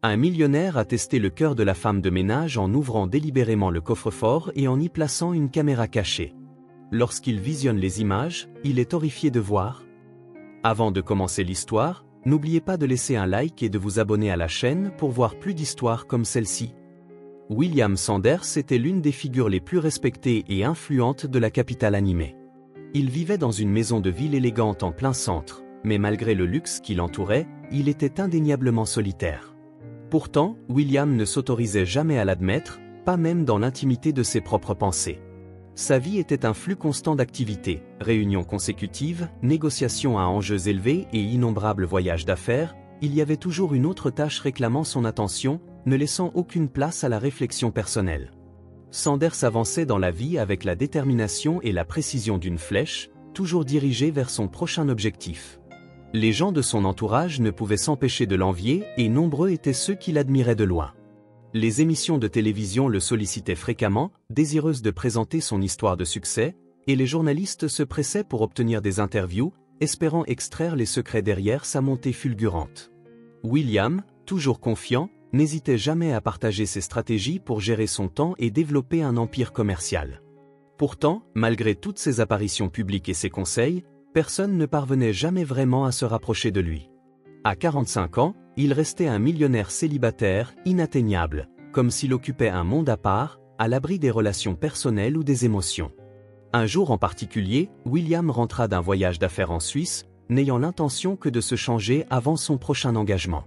Un millionnaire a testé le cœur de la femme de ménage en ouvrant délibérément le coffre-fort et en y plaçant une caméra cachée. Lorsqu'il visionne les images, il est horrifié de voir. Avant de commencer l'histoire, n'oubliez pas de laisser un like et de vous abonner à la chaîne pour voir plus d'histoires comme celle-ci. William Sanders était l'une des figures les plus respectées et influentes de la capitale animée. Il vivait dans une maison de ville élégante en plein centre, mais malgré le luxe qui l'entourait, il était indéniablement solitaire. Pourtant, William ne s'autorisait jamais à l'admettre, pas même dans l'intimité de ses propres pensées. Sa vie était un flux constant d'activités, réunions consécutives, négociations à enjeux élevés et innombrables voyages d'affaires. Il y avait toujours une autre tâche réclamant son attention, ne laissant aucune place à la réflexion personnelle. Sanders avançait dans la vie avec la détermination et la précision d'une flèche, toujours dirigée vers son prochain objectif. Les gens de son entourage ne pouvaient s'empêcher de l'envier et nombreux étaient ceux qui l'admiraient de loin. Les émissions de télévision le sollicitaient fréquemment, désireuses de présenter son histoire de succès, et les journalistes se pressaient pour obtenir des interviews, espérant extraire les secrets derrière sa montée fulgurante. William, toujours confiant, n'hésitait jamais à partager ses stratégies pour gérer son temps et développer un empire commercial. Pourtant, malgré toutes ses apparitions publiques et ses conseils, personne ne parvenait jamais vraiment à se rapprocher de lui. À 45 ans, il restait un millionnaire célibataire, inatteignable, comme s'il occupait un monde à part, à l'abri des relations personnelles ou des émotions. Un jour en particulier, William rentra d'un voyage d'affaires en Suisse, n'ayant l'intention que de se changer avant son prochain engagement.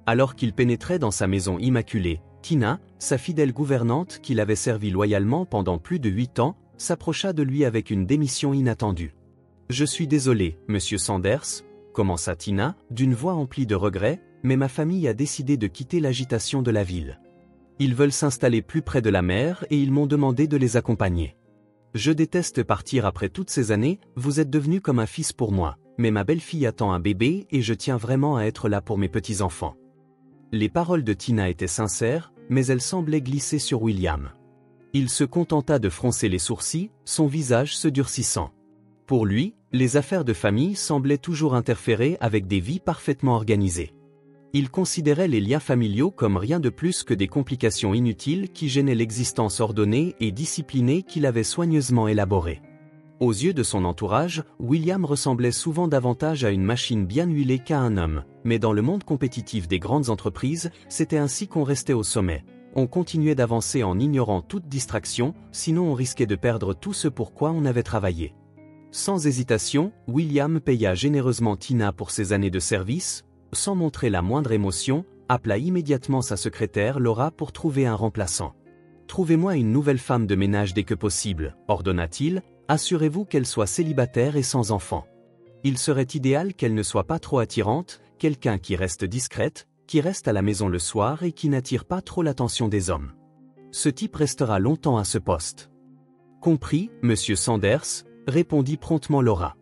Alors qu'il pénétrait dans sa maison immaculée, Tina, sa fidèle gouvernante qui l'avait servi loyalement pendant plus de 8 ans, s'approcha de lui avec une démission inattendue. « Je suis désolée, monsieur Sanders », commença Tina, d'une voix emplie de regret, mais ma famille a décidé de quitter l'agitation de la ville. Ils veulent s'installer plus près de la mer et ils m'ont demandé de les accompagner. Je déteste partir après toutes ces années, vous êtes devenu comme un fils pour moi, mais ma belle-fille attend un bébé et je tiens vraiment à être là pour mes petits-enfants. Les paroles de Tina étaient sincères, mais elles semblaient glisser sur William. Il se contenta de froncer les sourcils, son visage se durcissant. Pour lui, les affaires de famille semblaient toujours interférer avec des vies parfaitement organisées. Il considérait les liens familiaux comme rien de plus que des complications inutiles qui gênaient l'existence ordonnée et disciplinée qu'il avait soigneusement élaborée. Aux yeux de son entourage, William ressemblait souvent davantage à une machine bien huilée qu'à un homme, mais dans le monde compétitif des grandes entreprises, c'était ainsi qu'on restait au sommet. On continuait d'avancer en ignorant toute distraction, sinon on risquait de perdre tout ce pour quoi on avait travaillé. Sans hésitation, William paya généreusement Tina pour ses années de service, sans montrer la moindre émotion, appela immédiatement sa secrétaire Laura pour trouver un remplaçant. « Trouvez-moi une nouvelle femme de ménage dès que possible », ordonna-t-il, « assurez-vous qu'elle soit célibataire et sans enfant. Il serait idéal qu'elle ne soit pas trop attirante, quelqu'un qui reste discrète, qui reste à la maison le soir et qui n'attire pas trop l'attention des hommes. Ce type restera longtemps à ce poste. »« Compris, monsieur Sanders », répondit promptement Laura.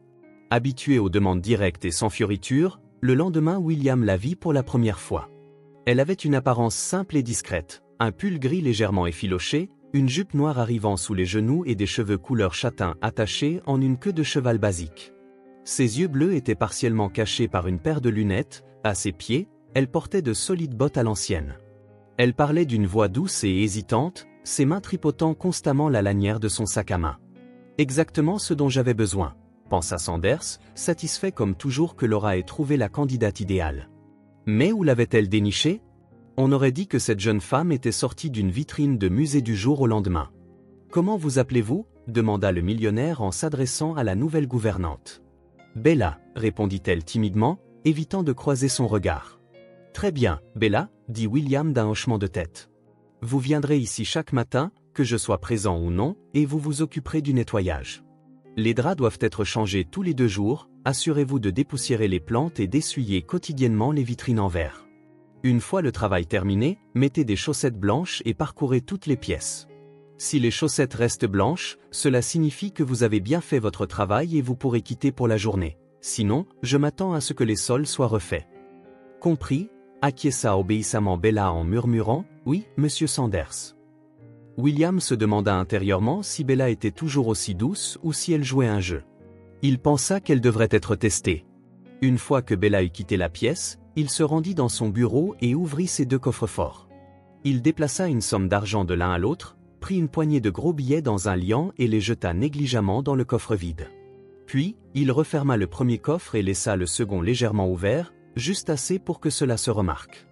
Habituée aux demandes directes et sans fioriture, le lendemain William la vit pour la première fois. Elle avait une apparence simple et discrète, un pull gris légèrement effiloché, une jupe noire arrivant sous les genoux et des cheveux couleur châtain attachés en une queue de cheval basique. Ses yeux bleus étaient partiellement cachés par une paire de lunettes, à ses pieds, elle portait de solides bottes à l'ancienne. Elle parlait d'une voix douce et hésitante, ses mains tripotant constamment la lanière de son sac à main. Exactement ce dont j'avais besoin, pensa Sanders, satisfait comme toujours que Laura ait trouvé la candidate idéale. Mais où l'avait-elle dénichée? On aurait dit que cette jeune femme était sortie d'une vitrine de musée du jour au lendemain. « Comment vous appelez-vous » demanda le millionnaire en s'adressant à la nouvelle gouvernante. « Bella » répondit-elle timidement, évitant de croiser son regard. « Très bien, Bella » dit William d'un hochement de tête. « Vous viendrez ici chaque matin, que je sois présent ou non, et vous vous occuperez du nettoyage. Les draps doivent être changés tous les 2 jours, assurez-vous de dépoussiérer les plantes et d'essuyer quotidiennement les vitrines en verre. Une fois le travail terminé, mettez des chaussettes blanches et parcourez toutes les pièces. Si les chaussettes restent blanches, cela signifie que vous avez bien fait votre travail et vous pourrez quitter pour la journée. Sinon, je m'attends à ce que les sols soient refaits. » « Compris » acquiesça obéissamment Bella en murmurant « Oui, monsieur Sanders. » William se demanda intérieurement si Bella était toujours aussi douce ou si elle jouait un jeu. Il pensa qu'elle devrait être testée. Une fois que Bella eut quitté la pièce, il se rendit dans son bureau et ouvrit ses 2 coffres-forts. Il déplaça une somme d'argent de l'un à l'autre, prit une poignée de gros billets dans un liant et les jeta négligemment dans le coffre vide. Puis, il referma le premier coffre et laissa le second légèrement ouvert, juste assez pour que cela se remarque.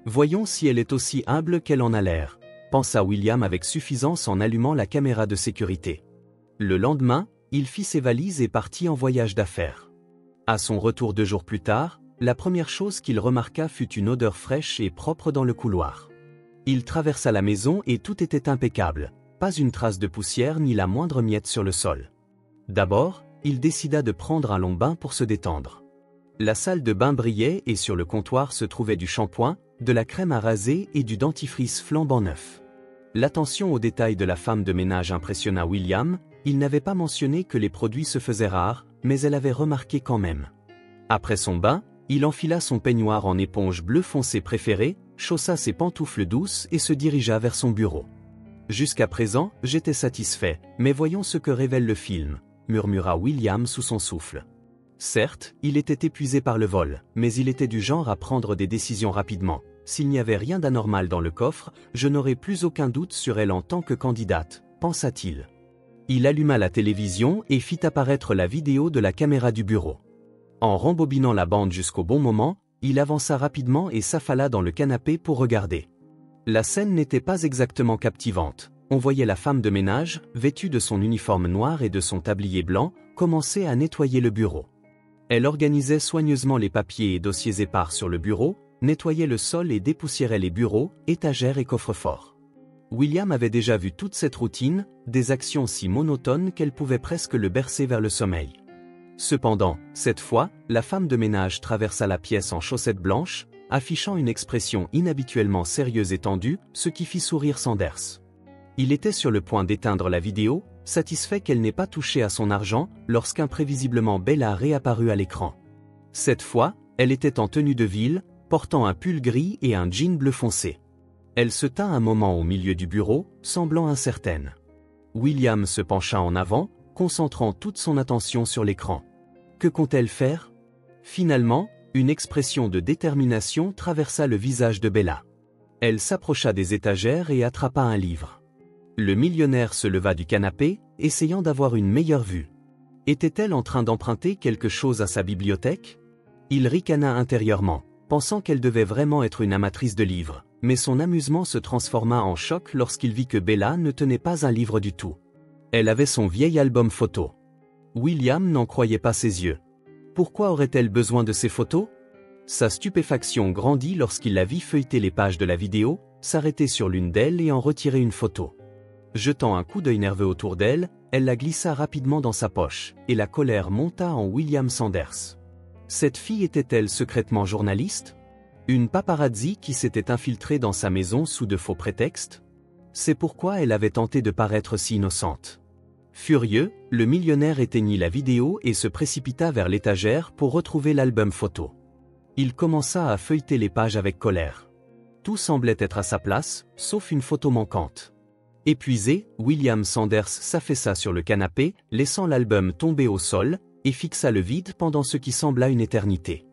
Voyons si elle est aussi humble qu'elle en a l'air, pensa William avec suffisance en allumant la caméra de sécurité. Le lendemain, il fit ses valises et partit en voyage d'affaires. À son retour 2 jours plus tard, la première chose qu'il remarqua fut une odeur fraîche et propre dans le couloir. Il traversa la maison et tout était impeccable, pas une trace de poussière ni la moindre miette sur le sol. D'abord, il décida de prendre un long bain pour se détendre. La salle de bain brillait et sur le comptoir se trouvait du shampoing, de la crème à raser et du dentifrice flambant neuf. L'attention aux détails de la femme de ménage impressionna William, il n'avait pas mentionné que les produits se faisaient rares, mais elle avait remarqué quand même. Après son bain, il enfila son peignoir en éponge bleu foncé préféré, chaussa ses pantoufles douces et se dirigea vers son bureau. « Jusqu'à présent, j'étais satisfait, mais voyons ce que révèle le film », murmura William sous son souffle. Certes, il était épuisé par le vol, mais il était du genre à prendre des décisions rapidement. S'il n'y avait rien d'anormal dans le coffre, je n'aurais plus aucun doute sur elle en tant que candidate, pensa-t-il. Il alluma la télévision et fit apparaître la vidéo de la caméra du bureau. En rembobinant la bande jusqu'au bon moment, il avança rapidement et s'affala dans le canapé pour regarder. La scène n'était pas exactement captivante. On voyait la femme de ménage, vêtue de son uniforme noir et de son tablier blanc, commencer à nettoyer le bureau. Elle organisait soigneusement les papiers et dossiers épars sur le bureau, nettoyait le sol et dépoussiérait les bureaux, étagères et coffres-forts. William avait déjà vu toute cette routine, des actions si monotones qu'elle pouvait presque le bercer vers le sommeil. Cependant, cette fois, la femme de ménage traversa la pièce en chaussettes blanches, affichant une expression inhabituellement sérieuse et tendue, ce qui fit sourire Sanders. Il était sur le point d'éteindre la vidéo, satisfait qu'elle n'ait pas touché à son argent, lorsqu'imprévisiblement Bella réapparut à l'écran. Cette fois, elle était en tenue de ville, portant un pull gris et un jean bleu foncé. Elle se tint un moment au milieu du bureau, semblant incertaine. William se pencha en avant, concentrant toute son attention sur l'écran. Que compte-t-elle faire ? Finalement, une expression de détermination traversa le visage de Bella. Elle s'approcha des étagères et attrapa un livre. Le millionnaire se leva du canapé, essayant d'avoir une meilleure vue. Était-elle en train d'emprunter quelque chose à sa bibliothèque ? Il ricana intérieurement, pensant qu'elle devait vraiment être une amatrice de livres, mais son amusement se transforma en choc lorsqu'il vit que Bella ne tenait pas un livre du tout. Elle avait son vieil album photo. William n'en croyait pas ses yeux. Pourquoi aurait-elle besoin de ces photos ? Sa stupéfaction grandit lorsqu'il la vit feuilleter les pages de la vidéo, s'arrêter sur l'une d'elles et en retirer une photo. Jetant un coup d'œil nerveux autour d'elle, elle la glissa rapidement dans sa poche, et la colère monta en William Sanders. Cette fille était-elle secrètement journaliste ? Une paparazzi qui s'était infiltrée dans sa maison sous de faux prétextes ? C'est pourquoi elle avait tenté de paraître si innocente. Furieux, le millionnaire éteignit la vidéo et se précipita vers l'étagère pour retrouver l'album photo. Il commença à feuilleter les pages avec colère. Tout semblait être à sa place, sauf une photo manquante. Épuisé, William Sanders s'affaissa sur le canapé, laissant l'album tomber au sol, et fixa le vide pendant ce qui sembla une éternité.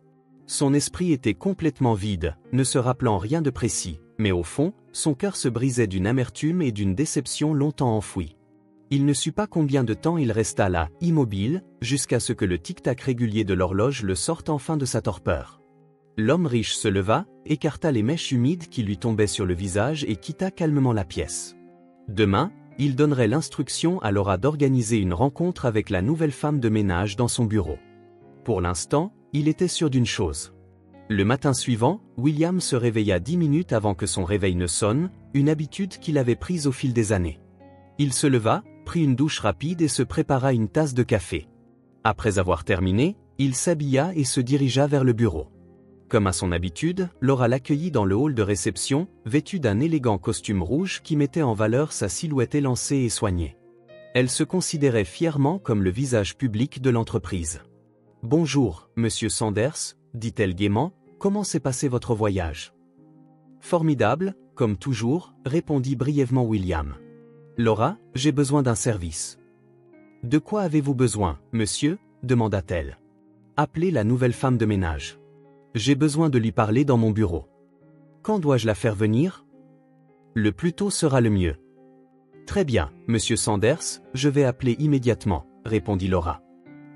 Son esprit était complètement vide, ne se rappelant rien de précis, mais au fond, son cœur se brisait d'une amertume et d'une déception longtemps enfouies. Il ne sut pas combien de temps il resta là, immobile, jusqu'à ce que le tic-tac régulier de l'horloge le sorte enfin de sa torpeur. L'homme riche se leva, écarta les mèches humides qui lui tombaient sur le visage et quitta calmement la pièce. Demain, il donnerait l'instruction à Laura d'organiser une rencontre avec la nouvelle femme de ménage dans son bureau. Pour l'instant, il était sûr d'une chose. Le matin suivant, William se réveilla 10 minutes avant que son réveil ne sonne, une habitude qu'il avait prise au fil des années. Il se leva, prit une douche rapide et se prépara une tasse de café. Après avoir terminé, il s'habilla et se dirigea vers le bureau. Comme à son habitude, Laura l'accueillit dans le hall de réception, vêtue d'un élégant costume rouge qui mettait en valeur sa silhouette élancée et soignée. Elle se considérait fièrement comme le visage public de l'entreprise. « Bonjour, monsieur Sanders », dit-elle gaiement, « comment s'est passé votre voyage ?»« Formidable, comme toujours », répondit brièvement William. « Laura, j'ai besoin d'un service. »« De quoi avez-vous besoin, monsieur ?» demanda-t-elle. « Appelez la nouvelle femme de ménage. » « J'ai besoin de lui parler dans mon bureau. Quand dois-je la faire venir? Le plus tôt sera le mieux. Très bien, Monsieur Sanders, je vais appeler immédiatement, répondit Laura.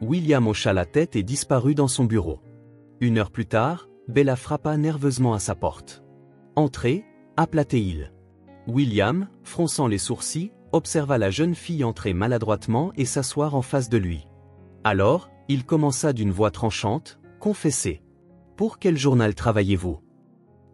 William hocha la tête et disparut dans son bureau. 1 heure plus tard, Bella frappa nerveusement à sa porte. Entrez, appela-t-il. William, fronçant les sourcils, observa la jeune fille entrer maladroitement et s'asseoir en face de lui. Alors, il commença d'une voix tranchante, « Confessez. Pour quel journal travaillez-vous »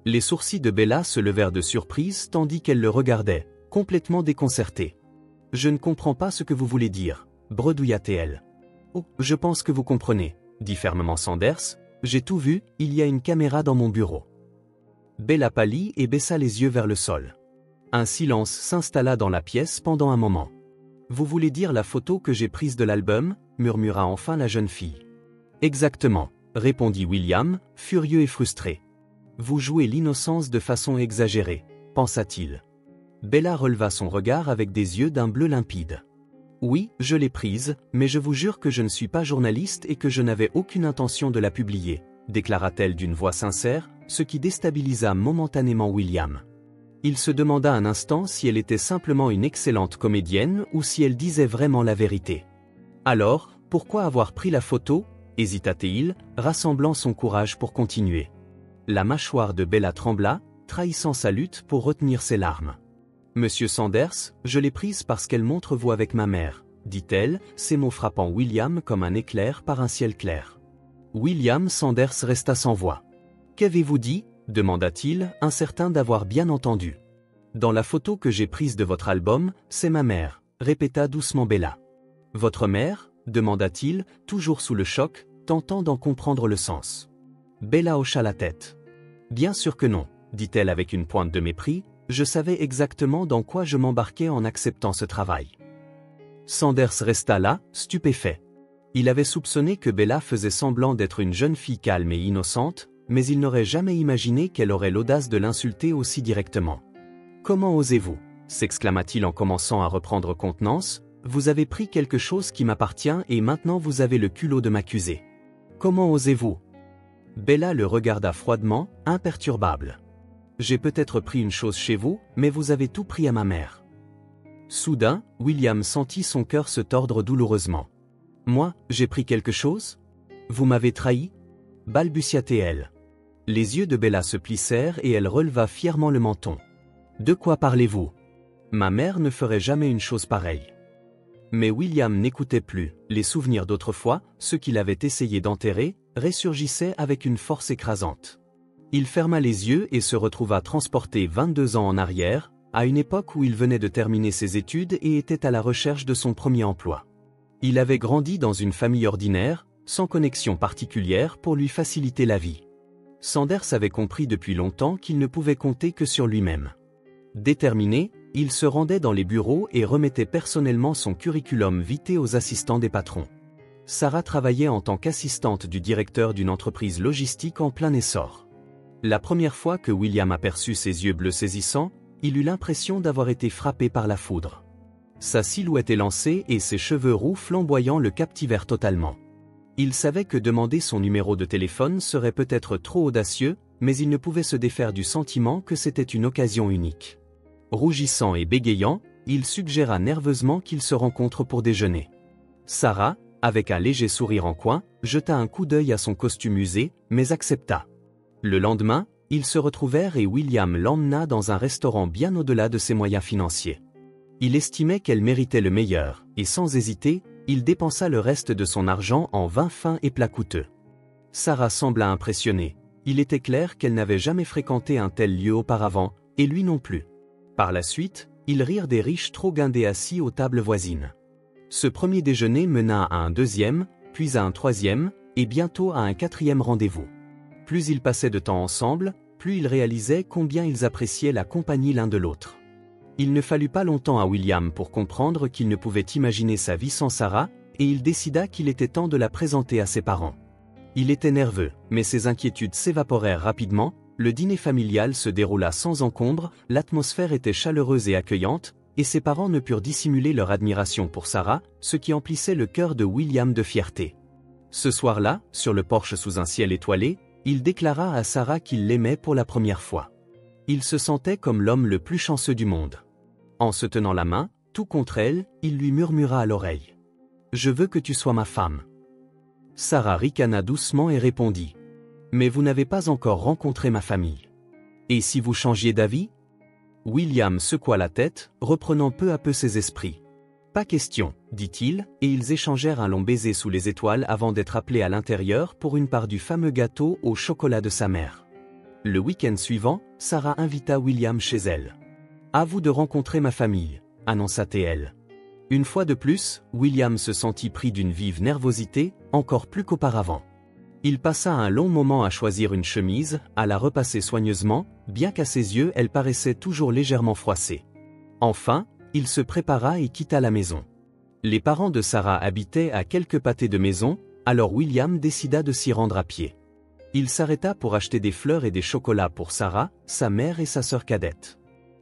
Les sourcils de Bella se levèrent de surprise tandis qu'elle le regardait, complètement déconcertée. « Je ne comprends pas ce que vous voulez dire, » bredouilla-t-elle. « Oh, je pense que vous comprenez, » dit fermement Sanders. « J'ai tout vu, il y a une caméra dans mon bureau. » Bella pâlit et baissa les yeux vers le sol. Un silence s'installa dans la pièce pendant un moment. « Vous voulez dire la photo que j'ai prise de l'album » murmura enfin la jeune fille. « Exactement, » répondit William, furieux et frustré. « Vous jouez l'innocence de façon exagérée, pensa-t-il. Bella releva son regard avec des yeux d'un bleu limpide. « Oui, je l'ai prise, mais je vous jure que je ne suis pas journaliste et que je n'avais aucune intention de la publier, » déclara-t-elle d'une voix sincère, ce qui déstabilisa momentanément William. Il se demanda un instant si elle était simplement une excellente comédienne ou si elle disait vraiment la vérité. « Alors, pourquoi avoir pris la photo » hésita-t-il, rassemblant son courage pour continuer. La mâchoire de Bella trembla, trahissant sa lutte pour retenir ses larmes. « Monsieur Sanders, je l'ai prise parce qu'elle montre vous avec ma mère, » dit-elle, ses mots frappant William comme un éclair par un ciel clair. William Sanders resta sans voix. « Qu'avez-vous dit » demanda-t-il, incertain d'avoir bien entendu. « Dans la photo que j'ai prise de votre album, c'est ma mère, » répéta doucement Bella. « Votre mère » demanda-t-il, toujours sous le choc, tentant d'en comprendre le sens. Bella hocha la tête. « Bien sûr que non, » dit-elle avec une pointe de mépris, « je savais exactement dans quoi je m'embarquais en acceptant ce travail. » Sanders resta là, stupéfait. Il avait soupçonné que Bella faisait semblant d'être une jeune fille calme et innocente, mais il n'aurait jamais imaginé qu'elle aurait l'audace de l'insulter aussi directement. « Comment osez-vous » s'exclama-t-il en commençant à reprendre contenance, « vous avez pris quelque chose qui m'appartient et maintenant vous avez le culot de m'accuser. Comment osez-vous » Bella le regarda froidement, imperturbable. « J'ai peut-être pris une chose chez vous, mais vous avez tout pris à ma mère. » Soudain, William sentit son cœur se tordre douloureusement. « Moi, j'ai pris quelque chose? Vous m'avez trahi ?» balbutia-t-elle. Les yeux de Bella se plissèrent et elle releva fièrement le menton. « De quoi parlez-vous? Ma mère ne ferait jamais une chose pareille. » Mais William n'écoutait plus, les souvenirs d'autrefois, ceux qu'il avait essayé d'enterrer, ressurgissaient avec une force écrasante. Il ferma les yeux et se retrouva transporté 22 ans en arrière, à une époque où il venait de terminer ses études et était à la recherche de son premier emploi. Il avait grandi dans une famille ordinaire, sans connexion particulière pour lui faciliter la vie. Sanders avait compris depuis longtemps qu'il ne pouvait compter que sur lui-même. Déterminé, il se rendait dans les bureaux et remettait personnellement son curriculum vitae aux assistants des patrons. Sarah travaillait en tant qu'assistante du directeur d'une entreprise logistique en plein essor. La première fois que William aperçut ses yeux bleus saisissants, il eut l'impression d'avoir été frappé par la foudre. Sa silhouette élancée et ses cheveux roux flamboyants le captivèrent totalement. Il savait que demander son numéro de téléphone serait peut-être trop audacieux, mais il ne pouvait se défaire du sentiment que c'était une occasion unique. Rougissant et bégayant, il suggéra nerveusement qu'ils se rencontrent pour déjeuner. Sarah, avec un léger sourire en coin, jeta un coup d'œil à son costume usé, mais accepta. Le lendemain, ils se retrouvèrent et William l'emmena dans un restaurant bien au-delà de ses moyens financiers. Il estimait qu'elle méritait le meilleur, et sans hésiter, il dépensa le reste de son argent en vins fins et plats coûteux. Sarah sembla impressionnée. Il était clair qu'elle n'avait jamais fréquenté un tel lieu auparavant, et lui non plus. Par la suite, ils rirent des riches trop guindés assis aux tables voisines. Ce premier déjeuner mena à un deuxième, puis à un troisième, et bientôt à un quatrième rendez-vous. Plus ils passaient de temps ensemble, plus ils réalisaient combien ils appréciaient la compagnie l'un de l'autre. Il ne fallut pas longtemps à William pour comprendre qu'il ne pouvait imaginer sa vie sans Sarah, et il décida qu'il était temps de la présenter à ses parents. Il était nerveux, mais ses inquiétudes s'évaporèrent rapidement, le dîner familial se déroula sans encombre, l'atmosphère était chaleureuse et accueillante, et ses parents ne purent dissimuler leur admiration pour Sarah, ce qui emplissait le cœur de William de fierté. Ce soir-là, sur le porche sous un ciel étoilé, Il déclara à Sarah qu'il l'aimait pour la première fois. Il se sentait comme l'homme le plus chanceux du monde. En se tenant la main, tout contre elle, il lui murmura à l'oreille. « Je veux que tu sois ma femme. » Sarah ricana doucement et répondit. « Mais vous n'avez pas encore rencontré ma famille. Et si vous changiez d'avis ?» William secoua la tête, reprenant peu à peu ses esprits. « Pas question, dit-il, et ils échangèrent un long baiser sous les étoiles avant d'être appelés à l'intérieur pour une part du fameux gâteau au chocolat de sa mère. Le week-end suivant, Sarah invita William chez elle. « À vous de rencontrer ma famille, » annonça-t-elle. Une fois de plus, William se sentit pris d'une vive nervosité, encore plus qu'auparavant. Il passa un long moment à choisir une chemise, à la repasser soigneusement, bien qu'à ses yeux elle paraissait toujours légèrement froissée. Enfin, il se prépara et quitta la maison. Les parents de Sarah habitaient à quelques pâtés de maison, alors William décida de s'y rendre à pied. Il s'arrêta pour acheter des fleurs et des chocolats pour Sarah, sa mère et sa sœur cadette.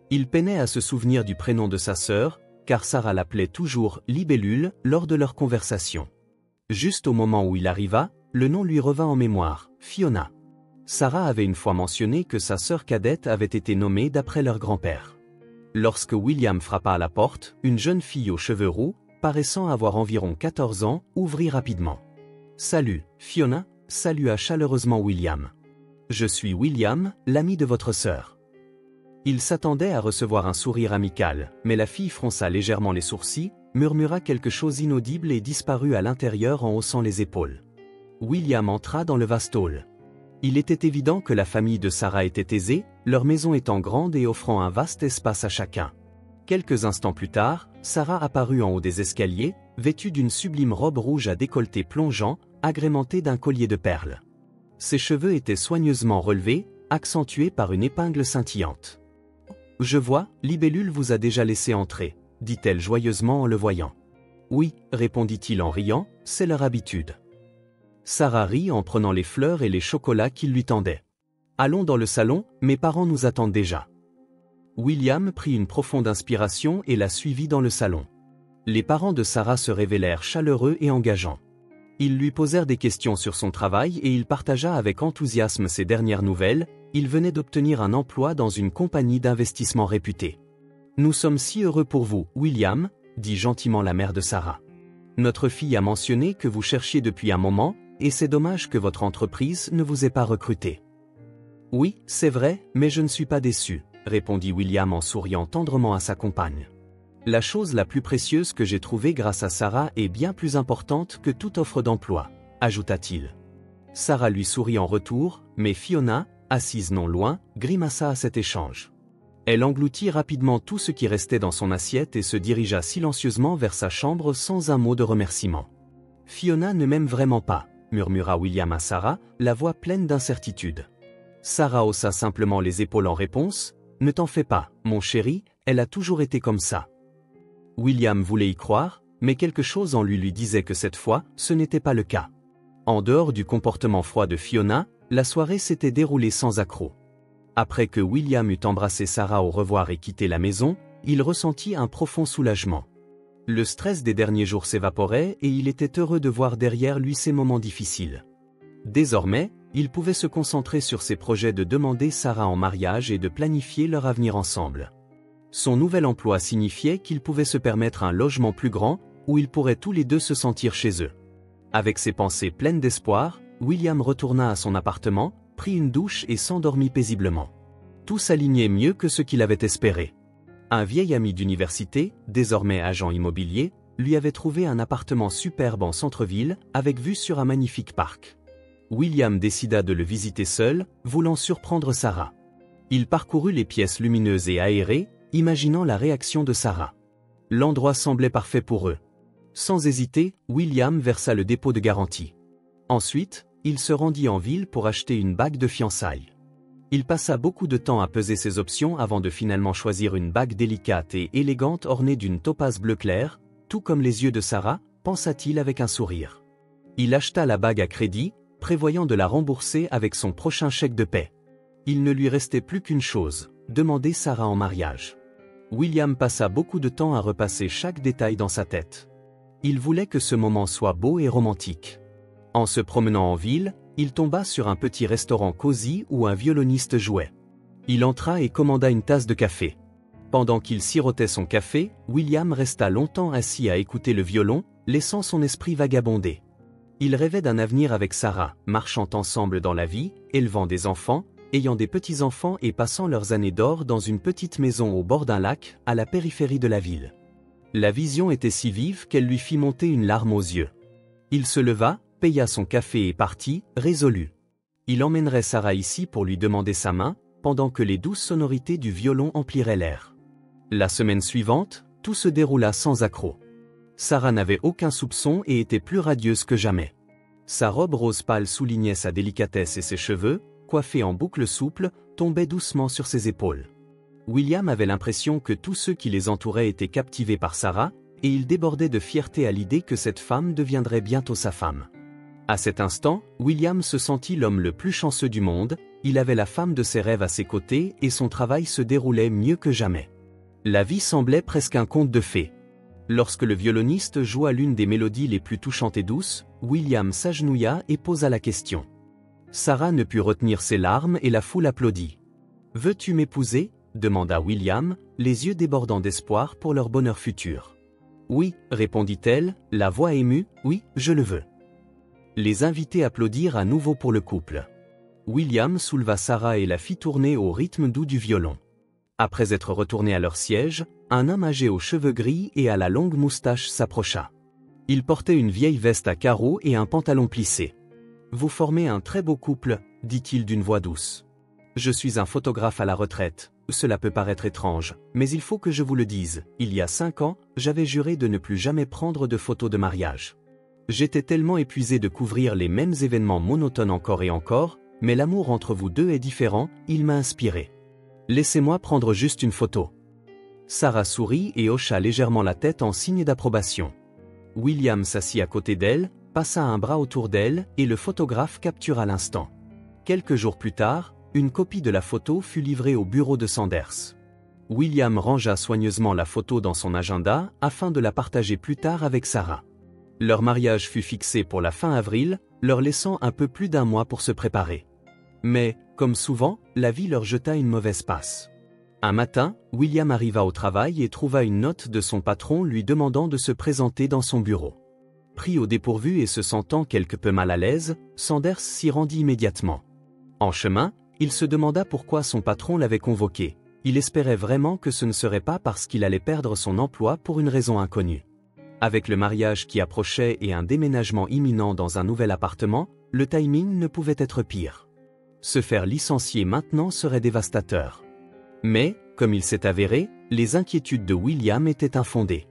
Il peinait à se souvenir du prénom de sa sœur, car Sarah l'appelait toujours « Libellule » lors de leur conversation. Juste au moment où il arriva, le nom lui revint en mémoire, Fiona. Sarah avait une fois mentionné que sa sœur cadette avait été nommée d'après leur grand-père. Lorsque William frappa à la porte, une jeune fille aux cheveux roux, paraissant avoir environ 14 ans, ouvrit rapidement. « Salut, Fiona », salua chaleureusement William. « Je suis William, l'ami de votre sœur. » Il s'attendait à recevoir un sourire amical, mais la fille fronça légèrement les sourcils, murmura quelque chose d'inaudible et disparut à l'intérieur en haussant les épaules. William entra dans le vaste hall. Il était évident que la famille de Sarah était aisée, leur maison étant grande et offrant un vaste espace à chacun. Quelques instants plus tard, Sarah apparut en haut des escaliers, vêtue d'une sublime robe rouge à décolleté plongeant, agrémentée d'un collier de perles. Ses cheveux étaient soigneusement relevés, accentués par une épingle scintillante. « Je vois, Libellule vous a déjà laissé entrer, » dit-elle joyeusement en le voyant. « Oui, » répondit-il en riant, « c'est leur habitude. » Sarah rit en prenant les fleurs et les chocolats qu'il lui tendait. « Allons dans le salon, mes parents nous attendent déjà. » William prit une profonde inspiration et la suivit dans le salon. Les parents de Sarah se révélèrent chaleureux et engageants. Ils lui posèrent des questions sur son travail et il partagea avec enthousiasme ses dernières nouvelles. Il venait d'obtenir un emploi dans une compagnie d'investissement réputée. « Nous sommes si heureux pour vous, William, » dit gentiment la mère de Sarah. « Notre fille a mentionné que vous cherchiez depuis un moment, et c'est dommage que votre entreprise ne vous ait pas recruté. »« Oui, c'est vrai, mais je ne suis pas déçu, » répondit William en souriant tendrement à sa compagne. « La chose la plus précieuse que j'ai trouvée grâce à Sarah est bien plus importante que toute offre d'emploi, » ajouta-t-il. Sarah lui sourit en retour, mais Fiona, assise non loin, grimaça à cet échange. Elle engloutit rapidement tout ce qui restait dans son assiette et se dirigea silencieusement vers sa chambre sans un mot de remerciement. « Fiona ne m'aime vraiment pas, » murmura William à Sarah, la voix pleine d'incertitude. Sarah haussa simplement les épaules en réponse. « Ne t'en fais pas, mon chéri, elle a toujours été comme ça. » William voulait y croire, mais quelque chose en lui disait que cette fois, ce n'était pas le cas. En dehors du comportement froid de Fiona, la soirée s'était déroulée sans accroc. Après que William eut embrassé Sarah au revoir et quitté la maison, il ressentit un profond soulagement. Le stress des derniers jours s'évaporait et il était heureux de voir derrière lui ces moments difficiles. Désormais, il pouvait se concentrer sur ses projets de demander Sarah en mariage et de planifier leur avenir ensemble. Son nouvel emploi signifiait qu'il pouvait se permettre un logement plus grand, où ils pourraient tous les deux se sentir chez eux. Avec ses pensées pleines d'espoir, William retourna à son appartement, prit une douche et s'endormit paisiblement. Tout s'alignait mieux que ce qu'il avait espéré. Un vieil ami d'université, désormais agent immobilier, lui avait trouvé un appartement superbe en centre-ville, avec vue sur un magnifique parc. William décida de le visiter seul, voulant surprendre Sarah. Il parcourut les pièces lumineuses et aérées, imaginant la réaction de Sarah. L'endroit semblait parfait pour eux. Sans hésiter, William versa le dépôt de garantie. Ensuite, il se rendit en ville pour acheter une bague de fiançailles. Il passa beaucoup de temps à peser ses options avant de finalement choisir une bague délicate et élégante ornée d'une topaze bleu clair, tout comme les yeux de Sarah, pensa-t-il avec un sourire. Il acheta la bague à crédit, prévoyant de la rembourser avec son prochain chèque de paie. Il ne lui restait plus qu'une chose, demander Sarah en mariage. William passa beaucoup de temps à repasser chaque détail dans sa tête. Il voulait que ce moment soit beau et romantique. En se promenant en ville, il tomba sur un petit restaurant cosy où un violoniste jouait. Il entra et commanda une tasse de café. Pendant qu'il sirotait son café, William resta longtemps assis à écouter le violon, laissant son esprit vagabonder. Il rêvait d'un avenir avec Sarah, marchant ensemble dans la vie, élevant des enfants, ayant des petits-enfants et passant leurs années d'or dans une petite maison au bord d'un lac, à la périphérie de la ville. La vision était si vive qu'elle lui fit monter une larme aux yeux. Il se leva, paya son café et partit, résolu. Il emmènerait Sarah ici pour lui demander sa main, pendant que les douces sonorités du violon empliraient l'air. La semaine suivante, tout se déroula sans accroc. Sarah n'avait aucun soupçon et était plus radieuse que jamais. Sa robe rose pâle soulignait sa délicatesse et ses cheveux, coiffés en boucles souples, tombaient doucement sur ses épaules. William avait l'impression que tous ceux qui les entouraient étaient captivés par Sarah, et il débordait de fierté à l'idée que cette femme deviendrait bientôt sa femme. À cet instant, William se sentit l'homme le plus chanceux du monde, il avait la femme de ses rêves à ses côtés et son travail se déroulait mieux que jamais. La vie semblait presque un conte de fées. Lorsque le violoniste joua l'une des mélodies les plus touchantes et douces, William s'agenouilla et posa la question. Sarah ne put retenir ses larmes et la foule applaudit. « Veux-tu m'épouser » demanda William, les yeux débordant d'espoir pour leur bonheur futur. « Oui » répondit-elle, la voix émue, « oui, je le veux. » Les invités applaudirent à nouveau pour le couple. William souleva Sarah et la fit tourner au rythme doux du violon. Après être retournés à leur siège, un homme âgé aux cheveux gris et à la longue moustache s'approcha. Il portait une vieille veste à carreaux et un pantalon plissé. « Vous formez un très beau couple » dit-il d'une voix douce. « Je suis un photographe à la retraite. Cela peut paraître étrange, mais il faut que je vous le dise, il y a 5 ans, j'avais juré de ne plus jamais prendre de photos de mariage. J'étais tellement épuisé de couvrir les mêmes événements monotones encore et encore, mais l'amour entre vous deux est différent, il m'a inspiré. Laissez-moi prendre juste une photo. » Sarah sourit et hocha légèrement la tête en signe d'approbation. William s'assit à côté d'elle, passa un bras autour d'elle et le photographe captura l'instant. Quelques jours plus tard, une copie de la photo fut livrée au bureau de Sanders. William rangea soigneusement la photo dans son agenda afin de la partager plus tard avec Sarah. Leur mariage fut fixé pour la fin avril, leur laissant un peu plus d'1 mois pour se préparer. Mais, comme souvent, la vie leur jeta une mauvaise passe. Un matin, William arriva au travail et trouva une note de son patron lui demandant de se présenter dans son bureau. Pris au dépourvu et se sentant quelque peu mal à l'aise, Sanders s'y rendit immédiatement. En chemin, il se demanda pourquoi son patron l'avait convoqué. Il espérait vraiment que ce ne serait pas parce qu'il allait perdre son emploi pour une raison inconnue. Avec le mariage qui approchait et un déménagement imminent dans un nouvel appartement, le timing ne pouvait être pire. Se faire licencier maintenant serait dévastateur. Mais, comme il s'est avéré, les inquiétudes de William étaient infondées.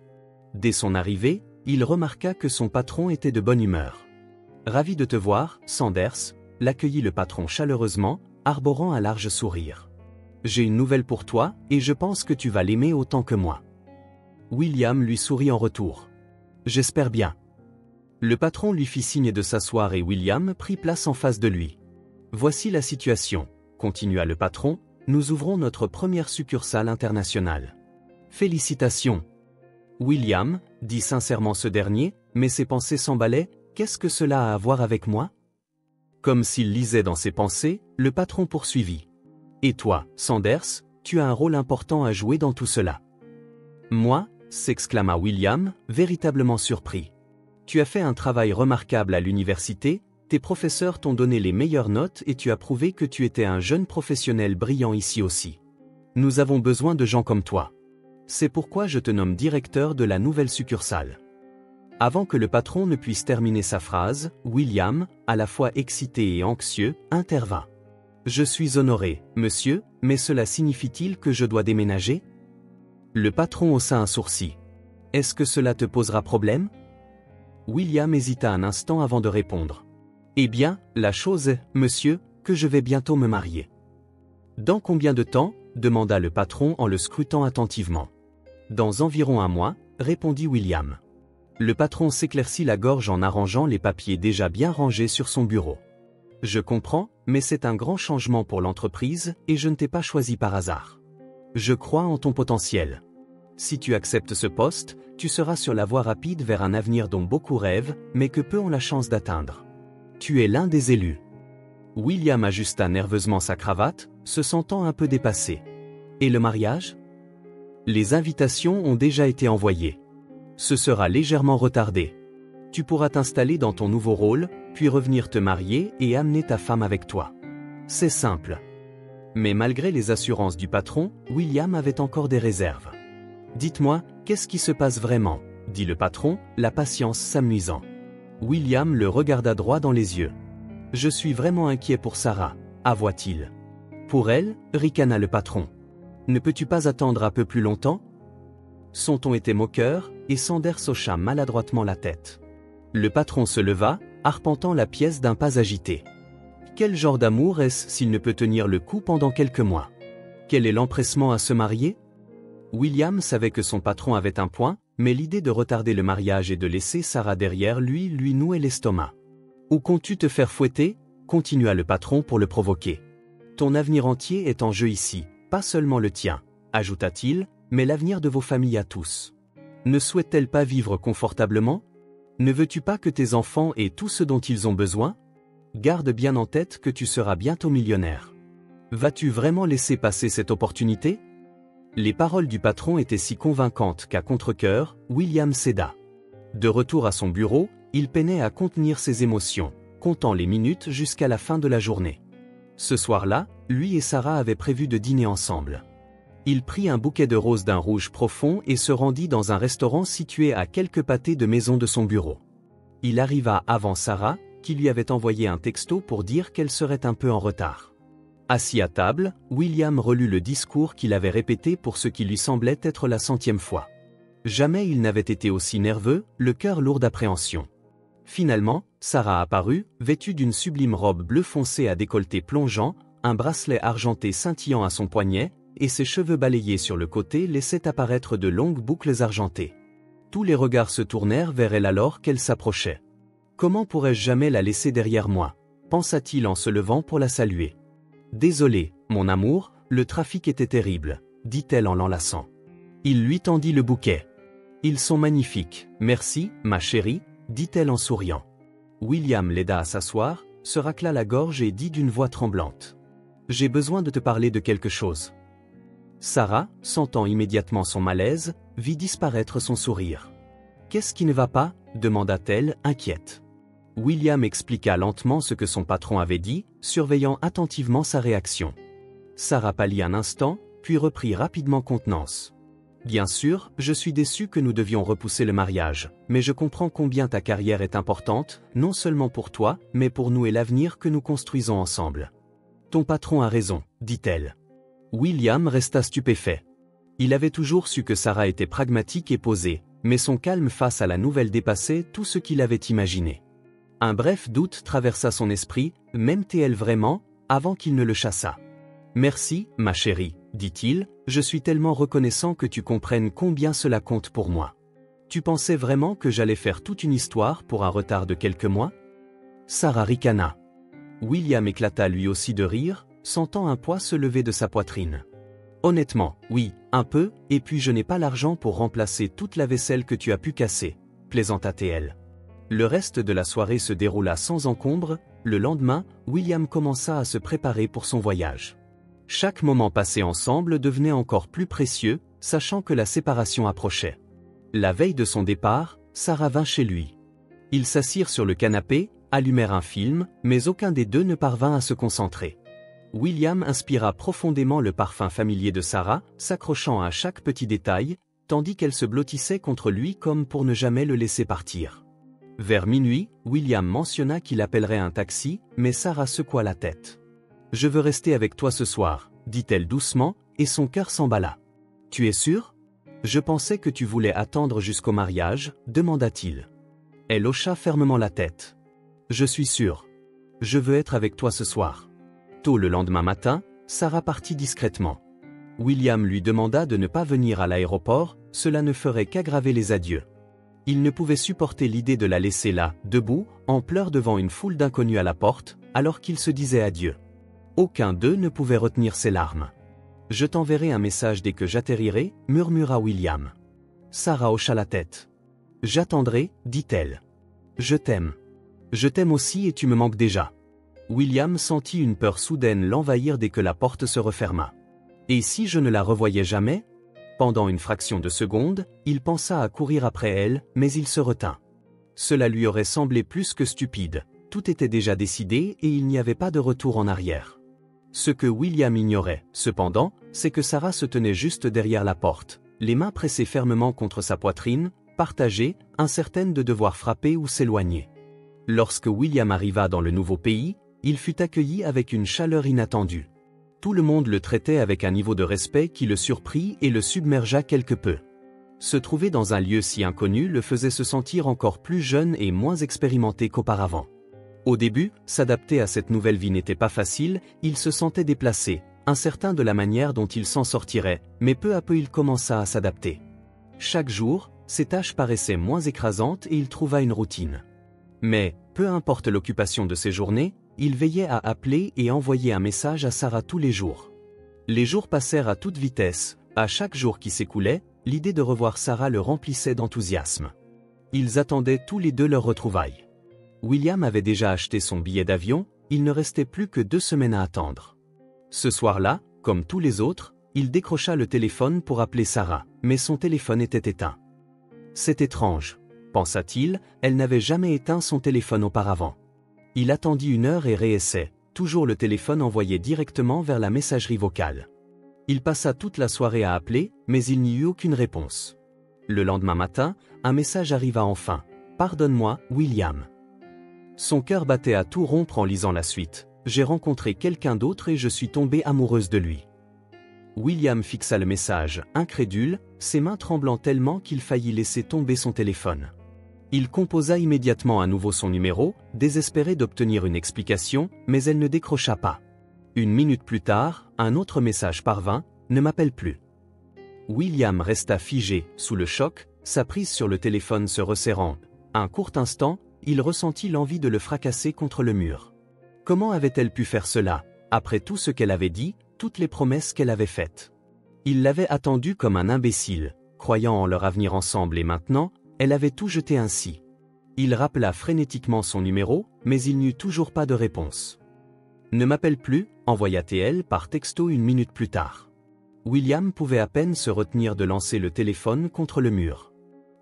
Dès son arrivée, il remarqua que son patron était de bonne humeur. « Ravi de te voir, Sanders », l'accueillit le patron chaleureusement, arborant un large sourire. « J'ai une nouvelle pour toi, et je pense que tu vas l'aimer autant que moi. » William lui sourit en retour. « J'espère bien. » Le patron lui fit signe de s'asseoir et William prit place en face de lui. « Voici la situation, » continua le patron, « nous ouvrons notre première succursale internationale. » « Félicitations. » William, dit sincèrement ce dernier, mais ses pensées s'emballaient, « Qu'est-ce que cela a à voir avec moi ?» Comme s'il lisait dans ses pensées, le patron poursuivit. « Et toi, Sanders, tu as un rôle important à jouer dans tout cela. »« Moi ?» s'exclama William, véritablement surpris. « Tu as fait un travail remarquable à l'université, tes professeurs t'ont donné les meilleures notes et tu as prouvé que tu étais un jeune professionnel brillant ici aussi. Nous avons besoin de gens comme toi. C'est pourquoi je te nomme directeur de la nouvelle succursale. » Avant que le patron ne puisse terminer sa phrase, William, à la fois excité et anxieux, intervint. « Je suis honoré, monsieur, mais cela signifie-t-il que je dois déménager ?» Le patron haussa un sourcil. « Est-ce que cela te posera problème ?» William hésita un instant avant de répondre. « Eh bien, la chose est, monsieur, que je vais bientôt me marier. »« Dans combien de temps ?» demanda le patron en le scrutant attentivement. « Dans environ 1 mois, » répondit William. Le patron s'éclaircit la gorge en arrangeant les papiers déjà bien rangés sur son bureau. « Je comprends, mais c'est un grand changement pour l'entreprise et je ne t'ai pas choisi par hasard. Je crois en ton potentiel. Si tu acceptes ce poste, tu seras sur la voie rapide vers un avenir dont beaucoup rêvent, mais que peu ont la chance d'atteindre. Tu es l'un des élus. William ajusta nerveusement sa cravate, se sentant un peu dépassé. Et le mariage? Les invitations ont déjà été envoyées. Ce sera légèrement retardé. Tu pourras t'installer dans ton nouveau rôle, puis revenir te marier et amener ta femme avec toi. C'est simple. Mais malgré les assurances du patron, William avait encore des réserves. Dites-moi, qu'est-ce qui se passe vraiment? Dit le patron, la patience s'amusant. William le regarda droit dans les yeux. Je suis vraiment inquiet pour Sarah, avoua-t-il. Pour elle, ricana le patron. Ne peux-tu pas attendre un peu plus longtemps? Son ton était moqueur, et Sanders hocha maladroitement la tête. Le patron se leva, arpentant la pièce d'un pas agité. Quel genre d'amour est-ce s'il ne peut tenir le coup pendant quelques mois? Quel est l'empressement à se marier? William savait que son patron avait un point, mais l'idée de retarder le mariage et de laisser Sarah derrière lui nouait l'estomac. Où comptes-tu te faire fouetter? Continua le patron pour le provoquer. Ton avenir entier est en jeu ici, pas seulement le tien, ajouta-t-il, mais l'avenir de vos familles à tous. Ne souhaitent-elles pas vivre confortablement? Ne veux-tu pas que tes enfants aient tout ce dont ils ont besoin? Garde bien en tête que tu seras bientôt millionnaire. Vas-tu vraiment laisser passer cette opportunité? Les paroles du patron étaient si convaincantes qu'à contre-cœur, William céda. De retour à son bureau, il peinait à contenir ses émotions, comptant les minutes jusqu'à la fin de la journée. Ce soir-là, lui et Sarah avaient prévu de dîner ensemble. Il prit un bouquet de roses d'un rouge profond et se rendit dans un restaurant situé à quelques pâtés de maison de son bureau. Il arriva avant Sarah, qui lui avait envoyé un texto pour dire qu'elle serait un peu en retard. Assis à table, William relut le discours qu'il avait répété pour ce qui lui semblait être la 100e fois. Jamais il n'avait été aussi nerveux, le cœur lourd d'appréhension. Finalement, Sarah apparut, vêtue d'une sublime robe bleu foncé à décolleté plongeant, un bracelet argenté scintillant à son poignet, et ses cheveux balayés sur le côté laissaient apparaître de longues boucles argentées. Tous les regards se tournèrent vers elle alors qu'elle s'approchait. Comment pourrais-je jamais la laisser derrière moi? Pensa-t-il en se levant pour la saluer. Désolé, mon amour, le trafic était terrible, dit-elle en l'enlaçant. Il lui tendit le bouquet. Ils sont magnifiques, merci, ma chérie, dit-elle en souriant. William l'aida à s'asseoir, se racla la gorge et dit d'une voix tremblante. J'ai besoin de te parler de quelque chose. Sarah, sentant immédiatement son malaise, vit disparaître son sourire. Qu'est-ce qui ne va pas? Demanda-t-elle, inquiète. William expliqua lentement ce que son patron avait dit, surveillant attentivement sa réaction. Sarah pâlit un instant, puis reprit rapidement contenance. Bien sûr, je suis déçu que nous devions repousser le mariage, mais je comprends combien ta carrière est importante, non seulement pour toi, mais pour nous et l'avenir que nous construisons ensemble. Ton patron a raison, dit-elle. William resta stupéfait. Il avait toujours su que Sarah était pragmatique et posée, mais son calme face à la nouvelle dépassait tout ce qu'il avait imaginé. Un bref doute traversa son esprit, m'aimes-t-elle vraiment, avant qu'il ne le chassât. Merci, ma chérie, dit-il, je suis tellement reconnaissant que tu comprennes combien cela compte pour moi. Tu pensais vraiment que j'allais faire toute une histoire pour un retard de quelques mois? Sarah ricana. William éclata lui aussi de rire, sentant un poids se lever de sa poitrine. Honnêtement, oui, un peu, et puis je n'ai pas l'argent pour remplacer toute la vaisselle que tu as pu casser, plaisanta-t-elle. Le reste de la soirée se déroula sans encombre. Le lendemain, William commença à se préparer pour son voyage. Chaque moment passé ensemble devenait encore plus précieux, sachant que la séparation approchait. La veille de son départ, Sarah vint chez lui. Ils s'assirent sur le canapé, allumèrent un film, mais aucun des deux ne parvint à se concentrer. William inspira profondément le parfum familier de Sarah, s'accrochant à chaque petit détail, tandis qu'elle se blottissait contre lui comme pour ne jamais le laisser partir. Vers minuit, William mentionna qu'il appellerait un taxi, mais Sarah secoua la tête. « Je veux rester avec toi ce soir, » dit-elle doucement, et son cœur s'emballa. « Tu es sûr? Je pensais que tu voulais attendre jusqu'au mariage, » demanda-t-il. Elle hocha fermement la tête. « Je suis sûr. Je veux être avec toi ce soir. » Tôt le lendemain matin, Sarah partit discrètement. William lui demanda de ne pas venir à l'aéroport, cela ne ferait qu'aggraver les adieux. Il ne pouvait supporter l'idée de la laisser là, debout, en pleurs devant une foule d'inconnus à la porte, alors qu'il se disait adieu. Aucun d'eux ne pouvait retenir ses larmes. « Je t'enverrai un message dès que j'atterrirai, » murmura William. Sarah hocha la tête. « J'attendrai, dit-elle. Je t'aime. Je t'aime aussi et tu me manques déjà. » William sentit une peur soudaine l'envahir dès que la porte se referma. Et si je ne la revoyais jamais? Pendant une fraction de seconde, il pensa à courir après elle, mais il se retint. Cela lui aurait semblé plus que stupide. Tout était déjà décidé et il n'y avait pas de retour en arrière. Ce que William ignorait, cependant, c'est que Sarah se tenait juste derrière la porte, les mains pressées fermement contre sa poitrine, partagée, incertaine de devoir frapper ou s'éloigner. Lorsque William arriva dans le nouveau pays, il fut accueilli avec une chaleur inattendue. Tout le monde le traitait avec un niveau de respect qui le surprit et le submergea quelque peu. Se trouver dans un lieu si inconnu le faisait se sentir encore plus jeune et moins expérimenté qu'auparavant. Au début, s'adapter à cette nouvelle vie n'était pas facile, il se sentait déplacé, incertain de la manière dont il s'en sortirait, mais peu à peu il commença à s'adapter. Chaque jour, ses tâches paraissaient moins écrasantes et il trouva une routine. Mais, peu importe l'occupation de ses journées, il veillait à appeler et envoyer un message à Sarah tous les jours. Les jours passèrent à toute vitesse, à chaque jour qui s'écoulait, l'idée de revoir Sarah le remplissait d'enthousiasme. Ils attendaient tous les deux leur retrouvailles. William avait déjà acheté son billet d'avion, il ne restait plus que 2 semaines à attendre. Ce soir-là, comme tous les autres, il décrocha le téléphone pour appeler Sarah, mais son téléphone était éteint. C'est étrange, pensa-t-il, elle n'avait jamais éteint son téléphone auparavant. Il attendit 1 heure et réessaie, toujours le téléphone envoyé directement vers la messagerie vocale. Il passa toute la soirée à appeler, mais il n'y eut aucune réponse. Le lendemain matin, un message arriva enfin. « Pardonne-moi, William. » Son cœur battait à tout rompre en lisant la suite. « J'ai rencontré quelqu'un d'autre et je suis tombée amoureuse de lui. » William fixa le message, incrédule, ses mains tremblant tellement qu'il faillit laisser tomber son téléphone. Il composa immédiatement à nouveau son numéro, désespéré d'obtenir une explication, mais elle ne décrocha pas. 1 minute plus tard, un autre message parvint, « Ne m'appelle plus. » William resta figé, sous le choc, sa prise sur le téléphone se resserrant. Un court instant, il ressentit l'envie de le fracasser contre le mur. Comment avait-elle pu faire cela, après tout ce qu'elle avait dit, toutes les promesses qu'elle avait faites? Il l'avait attendue comme un imbécile, croyant en leur avenir ensemble et maintenant, elle avait tout jeté ainsi. Il rappela frénétiquement son numéro, mais il n'eut toujours pas de réponse. « Ne m'appelle plus », envoya-t-elle par texto 1 minute plus tard. William pouvait à peine se retenir de lancer le téléphone contre le mur.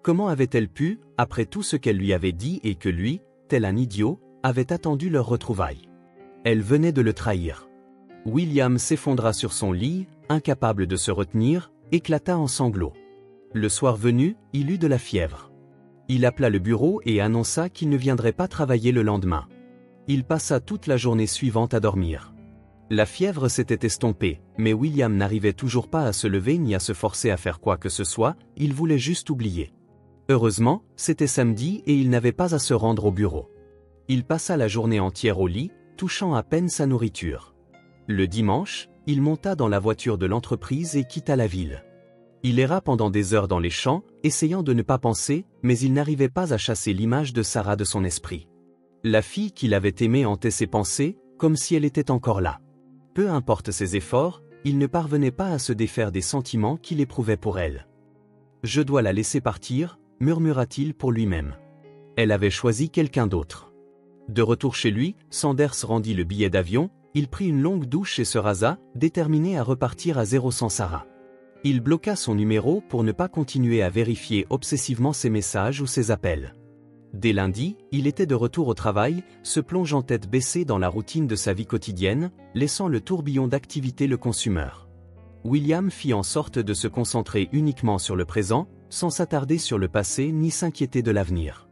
Comment avait-elle pu, après tout ce qu'elle lui avait dit et que lui, tel un idiot, avait attendu leur retrouvaille? Elle venait de le trahir. William s'effondra sur son lit, incapable de se retenir, éclata en sanglots. Le soir venu, il eut de la fièvre. Il appela le bureau et annonça qu'il ne viendrait pas travailler le lendemain. Il passa toute la journée suivante à dormir. La fièvre s'était estompée, mais William n'arrivait toujours pas à se lever ni à se forcer à faire quoi que ce soit, il voulait juste oublier. Heureusement, c'était samedi et il n'avait pas à se rendre au bureau. Il passa la journée entière au lit, touchant à peine sa nourriture. Le dimanche, il monta dans la voiture de l'entreprise et quitta la ville. Il erra pendant des heures dans les champs, essayant de ne pas penser, mais il n'arrivait pas à chasser l'image de Sarah de son esprit. La fille qu'il avait aimée hantait ses pensées, comme si elle était encore là. Peu importe ses efforts, il ne parvenait pas à se défaire des sentiments qu'il éprouvait pour elle. « Je dois la laisser partir », murmura-t-il pour lui-même. Elle avait choisi quelqu'un d'autre. De retour chez lui, Sanders rendit le billet d'avion, il prit une longue douche et se rasa, déterminé à repartir à zéro sans Sarah. Il bloqua son numéro pour ne pas continuer à vérifier obsessivement ses messages ou ses appels. Dès lundi, il était de retour au travail, se plongeant tête baissée dans la routine de sa vie quotidienne, laissant le tourbillon d'activité le consumer. William fit en sorte de se concentrer uniquement sur le présent, sans s'attarder sur le passé ni s'inquiéter de l'avenir.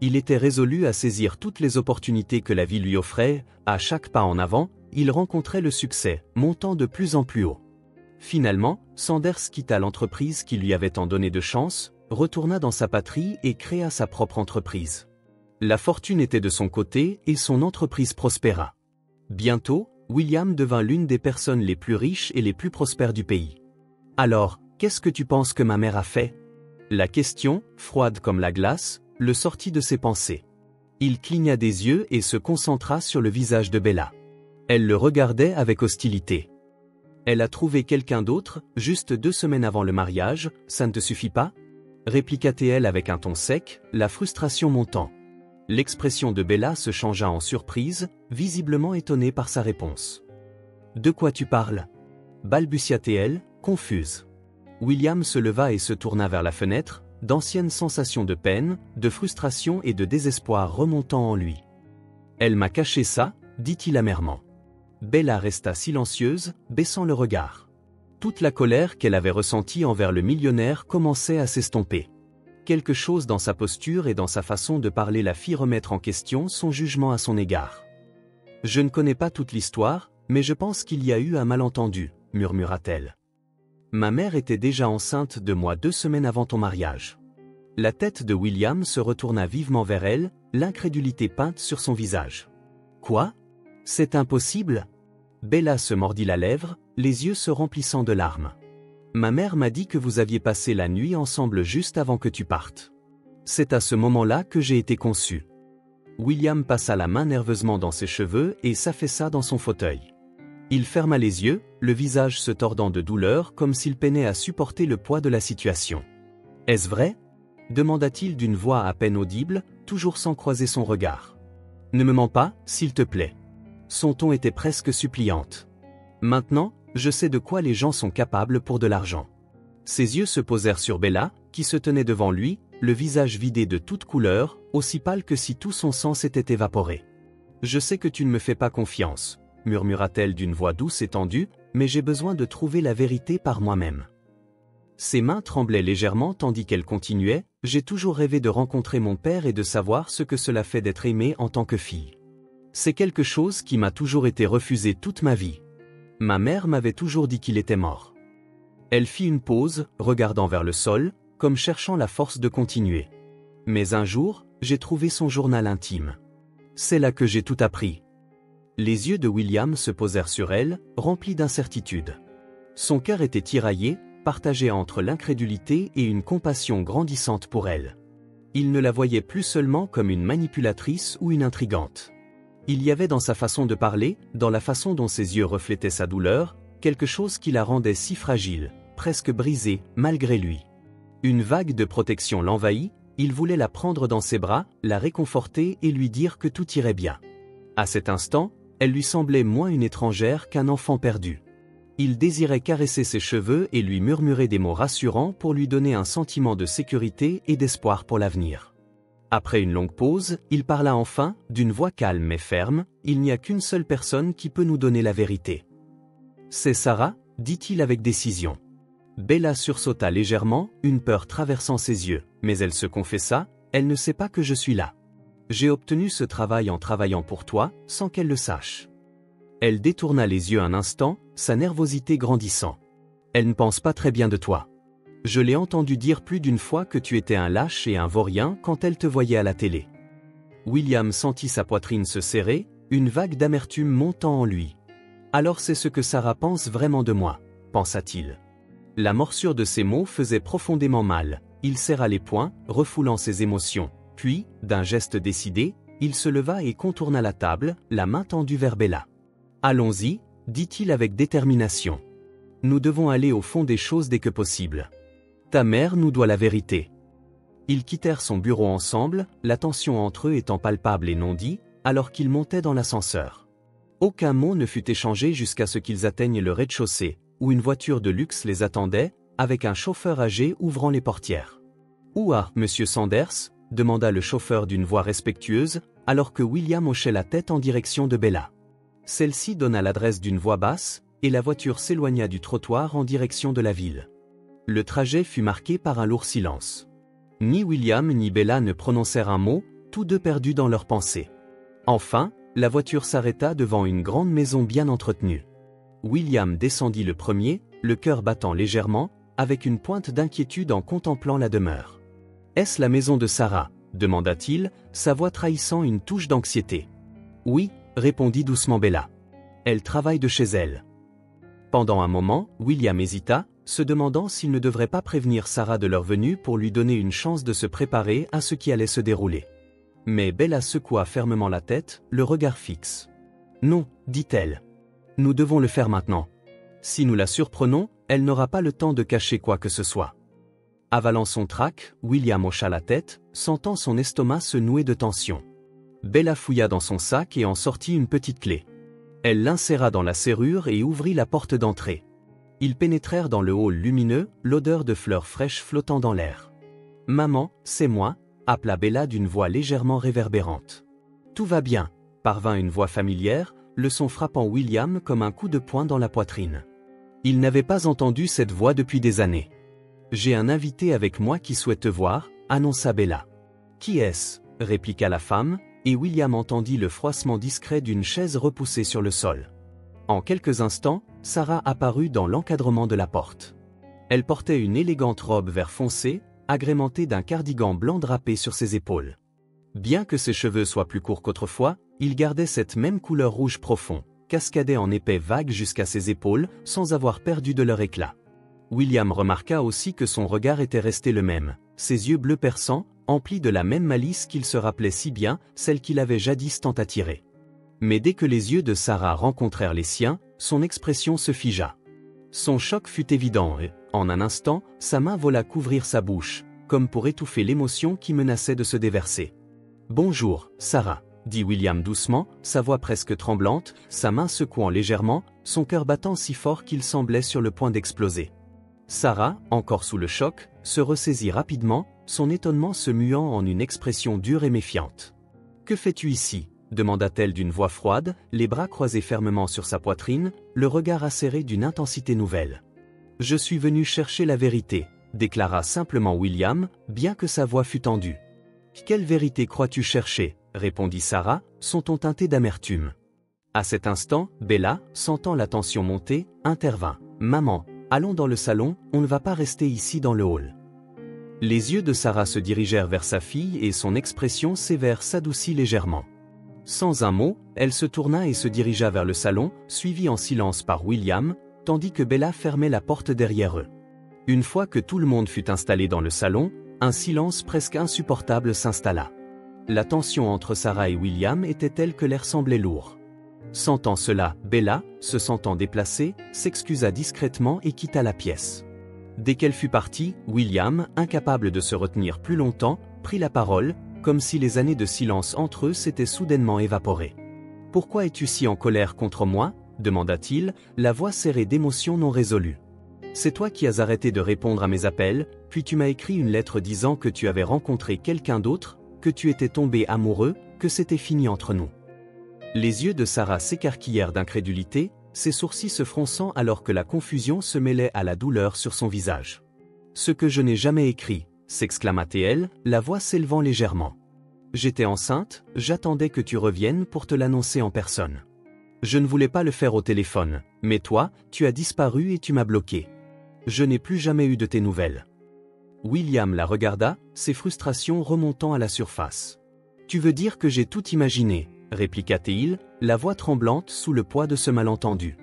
Il était résolu à saisir toutes les opportunités que la vie lui offrait, à chaque pas en avant, il rencontrait le succès, montant de plus en plus haut. Finalement, Sanders quitta l'entreprise qui lui avait tant donné de chance, retourna dans sa patrie et créa sa propre entreprise. La fortune était de son côté et son entreprise prospéra. Bientôt, William devint l'une des personnes les plus riches et les plus prospères du pays. « Alors, qu'est-ce que tu penses que ma mère a fait ?» La question, froide comme la glace, le sortit de ses pensées. Il cligna des yeux et se concentra sur le visage de Bella. Elle le regardait avec hostilité. « Elle a trouvé quelqu'un d'autre, juste 2 semaines avant le mariage, ça ne te suffit pas ?» répliqua-t-elle avec un ton sec, la frustration montant. L'expression de Bella se changea en surprise, visiblement étonnée par sa réponse. « De quoi tu parles » balbutia-t-elle, confuse. William se leva et se tourna vers la fenêtre, d'anciennes sensations de peine, de frustration et de désespoir remontant en lui. « Elle m'a caché ça » dit-il amèrement. Bella resta silencieuse, baissant le regard. Toute la colère qu'elle avait ressentie envers le millionnaire commençait à s'estomper. Quelque chose dans sa posture et dans sa façon de parler la fit remettre en question son jugement à son égard. « Je ne connais pas toute l'histoire, mais je pense qu'il y a eu un malentendu, » murmura-t-elle. « Ma mère était déjà enceinte de moi 2 semaines avant ton mariage. » La tête de William se retourna vivement vers elle, l'incrédulité peinte sur son visage. « Quoi ? C'est impossible ?» Bella se mordit la lèvre, les yeux se remplissant de larmes. « Ma mère m'a dit que vous aviez passé la nuit ensemble juste avant que tu partes. C'est à ce moment-là que j'ai été conçue. » William passa la main nerveusement dans ses cheveux et s'affaissa dans son fauteuil. Il ferma les yeux, le visage se tordant de douleur comme s'il peinait à supporter le poids de la situation. « Est-ce vrai ?» demanda-t-il d'une voix à peine audible, toujours sans croiser son regard. « Ne me mens pas, s'il te plaît. » Son ton était presque suppliante. « Maintenant, je sais de quoi les gens sont capables pour de l'argent. » Ses yeux se posèrent sur Bella, qui se tenait devant lui, le visage vidé de toute couleur, aussi pâle que si tout son sang s'était évaporé. « Je sais que tu ne me fais pas confiance, » murmura-t-elle d'une voix douce et tendue, « mais j'ai besoin de trouver la vérité par moi-même. » Ses mains tremblaient légèrement tandis qu'elle continuait, « J'ai toujours rêvé de rencontrer mon père et de savoir ce que cela fait d'être aimée en tant que fille. C'est quelque chose qui m'a toujours été refusé toute ma vie. Ma mère m'avait toujours dit qu'il était mort. » Elle fit une pause, regardant vers le sol, comme cherchant la force de continuer. « Mais un jour, j'ai trouvé son journal intime. C'est là que j'ai tout appris. » Les yeux de William se posèrent sur elle, remplis d'incertitude. Son cœur était tiraillé, partagé entre l'incrédulité et une compassion grandissante pour elle. Il ne la voyait plus seulement comme une manipulatrice ou une intrigante. Il y avait dans sa façon de parler, dans la façon dont ses yeux reflétaient sa douleur, quelque chose qui la rendait si fragile, presque brisée, malgré lui. Une vague de protection l'envahit, il voulait la prendre dans ses bras, la réconforter et lui dire que tout irait bien. À cet instant, elle lui semblait moins une étrangère qu'un enfant perdu. Il désirait caresser ses cheveux et lui murmurer des mots rassurants pour lui donner un sentiment de sécurité et d'espoir pour l'avenir. Après une longue pause, il parla enfin, d'une voix calme mais ferme, « Il n'y a qu'une seule personne qui peut nous donner la vérité. » « C'est Sarah, » dit-il avec décision. Bella sursauta légèrement, une peur traversant ses yeux, mais elle se confessa, « Elle ne sait pas que je suis là. J'ai obtenu ce travail en travaillant pour toi, sans qu'elle le sache. » Elle détourna les yeux un instant, sa nervosité grandissant. « Elle ne pense pas très bien de toi. Je l'ai entendu dire plus d'une fois que tu étais un lâche et un vaurien quand elle te voyait à la télé. » William sentit sa poitrine se serrer, une vague d'amertume montant en lui. « Alors c'est ce que Sarah pense vraiment de moi, » pensa-t-il. La morsure de ces mots faisait profondément mal, il serra les poings, refoulant ses émotions. Puis, d'un geste décidé, il se leva et contourna la table, la main tendue vers Bella. « Allons-y, » dit-il avec détermination. « Nous devons aller au fond des choses dès que possible. Ta mère nous doit la vérité. » Ils quittèrent son bureau ensemble, la tension entre eux étant palpable et non dit, alors qu'ils montaient dans l'ascenseur. Aucun mot ne fut échangé jusqu'à ce qu'ils atteignent le rez-de-chaussée, où une voiture de luxe les attendait, avec un chauffeur âgé ouvrant les portières. « Où est Monsieur Sanders ?» demanda le chauffeur d'une voix respectueuse, alors que William hochait la tête en direction de Bella. Celle-ci donna l'adresse d'une voix basse, et la voiture s'éloigna du trottoir en direction de la ville. Le trajet fut marqué par un lourd silence. Ni William ni Bella ne prononcèrent un mot, tous deux perdus dans leurs pensées. Enfin, la voiture s'arrêta devant une grande maison bien entretenue. William descendit le premier, le cœur battant légèrement, avec une pointe d'inquiétude en contemplant la demeure. « Est-ce la maison de Sarah ?» demanda-t-il, sa voix trahissant une touche d'anxiété. « Oui », répondit doucement Bella. « Elle travaille de chez elle. » Pendant un moment, William hésita, se demandant s'il ne devrait pas prévenir Sarah de leur venue pour lui donner une chance de se préparer à ce qui allait se dérouler. Mais Bella secoua fermement la tête, le regard fixe. « Non, dit-elle. Nous devons le faire maintenant. Si nous la surprenons, elle n'aura pas le temps de cacher quoi que ce soit. » Avalant son trac, William hocha la tête, sentant son estomac se nouer de tension. Bella fouilla dans son sac et en sortit une petite clé. Elle l'inséra dans la serrure et ouvrit la porte d'entrée. Ils pénétrèrent dans le hall lumineux, l'odeur de fleurs fraîches flottant dans l'air. « Maman, c'est moi », appela Bella d'une voix légèrement réverbérante. « Tout va bien », parvint une voix familière, le son frappant William comme un coup de poing dans la poitrine. Il n'avait pas entendu cette voix depuis des années. « J'ai un invité avec moi qui souhaite te voir », annonça Bella. « Qui est-ce » répliqua la femme, et William entendit le froissement discret d'une chaise repoussée sur le sol. En quelques instants, Sarah apparut dans l'encadrement de la porte. Elle portait une élégante robe vert foncé, agrémentée d'un cardigan blanc drapé sur ses épaules. Bien que ses cheveux soient plus courts qu'autrefois, ils gardaient cette même couleur rouge profond, cascadait en épais vagues jusqu'à ses épaules, sans avoir perdu de leur éclat. William remarqua aussi que son regard était resté le même, ses yeux bleus perçants, emplis de la même malice qu'il se rappelait si bien, celle qu'il avait jadis tant attirée. Mais dès que les yeux de Sarah rencontrèrent les siens, son expression se figea. Son choc fut évident et, en un instant, sa main vola couvrir sa bouche, comme pour étouffer l'émotion qui menaçait de se déverser. « Bonjour, Sarah », dit William doucement, sa voix presque tremblante, sa main secouant légèrement, son cœur battant si fort qu'il semblait sur le point d'exploser. Sarah, encore sous le choc, se ressaisit rapidement, son étonnement se muant en une expression dure et méfiante. « Que fais-tu ici » demanda-t-elle d'une voix froide, les bras croisés fermement sur sa poitrine, le regard acéré d'une intensité nouvelle. « Je suis venu chercher la vérité », déclara simplement William, bien que sa voix fût tendue. « Quelle vérité crois-tu chercher » répondit Sarah, son ton teinté d'amertume. À cet instant, Bella, sentant la tension monter, intervint. « Maman, allons dans le salon, on ne va pas rester ici dans le hall. » Les yeux de Sarah se dirigèrent vers sa fille et son expression sévère s'adoucit légèrement. Sans un mot, elle se tourna et se dirigea vers le salon, suivie en silence par William, tandis que Bella fermait la porte derrière eux. Une fois que tout le monde fut installé dans le salon, un silence presque insupportable s'installa. La tension entre Sarah et William était telle que l'air semblait lourd. Sentant cela, Bella, se sentant déplacée, s'excusa discrètement et quitta la pièce. Dès qu'elle fut partie, William, incapable de se retenir plus longtemps, prit la parole, comme si les années de silence entre eux s'étaient soudainement évaporées. « Pourquoi es-tu si en colère contre moi » demanda-t-il, la voix serrée d'émotions non résolues. « C'est toi qui as arrêté de répondre à mes appels, puis tu m'as écrit une lettre disant que tu avais rencontré quelqu'un d'autre, que tu étais tombé amoureux, que c'était fini entre nous. » Les yeux de Sarah s'écarquillèrent d'incrédulité, ses sourcils se fronçant alors que la confusion se mêlait à la douleur sur son visage. « Ce que je n'ai jamais écrit » s'exclama-t-elle, la voix s'élevant légèrement. « J'étais enceinte, j'attendais que tu reviennes pour te l'annoncer en personne. Je ne voulais pas le faire au téléphone, mais toi, tu as disparu et tu m'as bloqué. Je n'ai plus jamais eu de tes nouvelles. » William la regarda, ses frustrations remontant à la surface. « Tu veux dire que j'ai tout imaginé » répliqua-t-il, la voix tremblante sous le poids de ce malentendu.